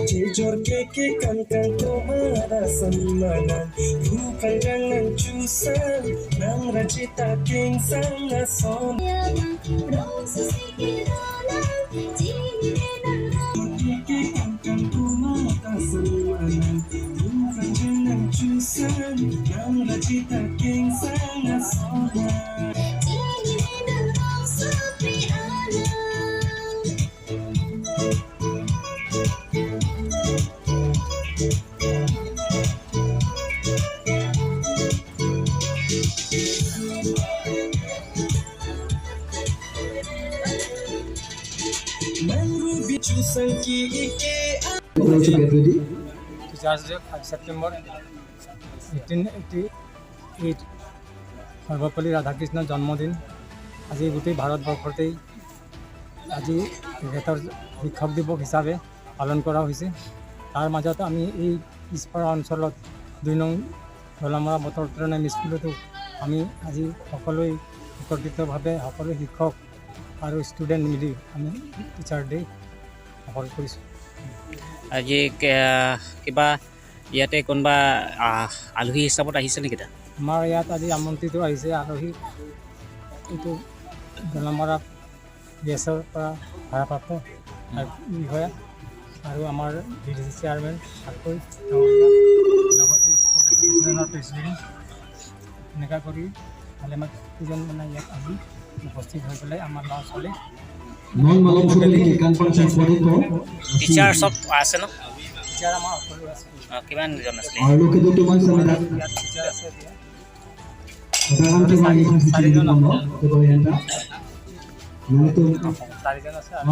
Jorke ke kan tumara samanan Bukan jangan cusan Nang rajita king sang ason Jorke ke kan tumara samanan Bukan jangan cusan Nang rajita king sang ason Teachers Day 5 September 1888 Sarvepalli ৰাধাকৃষ্ণৰ জন্মদিন আজি গোটেই ভাৰতবৰ্ষতেই আজি তেখেতৰ শিক্ষক দিৱস হিচাপে পালন কৰা হৈছে তাৰ মাজত আমি এই পিছপৰা অঞ্চলত 2 নং দলামৰা বতৰ প্ৰণাম স্কুলতো আমি আজি সকলোৱে একত্ৰিতভাৱে সকলো শিক্ষক আৰু ষ্টুডেণ্ট মিলি আমি টিচাৰ ডে পালন কৰিছোঁ আজি কিবা ইয়াতে কোনোবা আলহী হিচাপত আহিছে নেকি তাত আমাৰ ইয়াত আজি আমন্ত্ৰিত আহিছে আলহী এইটো দলামৰা গেছৰ পৰা ভাড়াপ্ৰাপ্ত বিষয়া আৰু আমাৰ ডিডিচি চেয়াৰমেন চাকৰি লগতে স্পৰ্টছৰ প্ৰেচিডেণ্ট এনেকুৱা কৰি ভালেমান কেইজন মানে ইয়াত আহি উপস্থিত হৈ পেলাই আমাৰ ল'ৰা ছোৱালী টিচাৰ চব আছে ন টিচাৰ আমাৰ সকলো আছে কিমানজন আছিলে ইয়াত টিচাৰ আছে এতিয়া 4জন আছে আৰু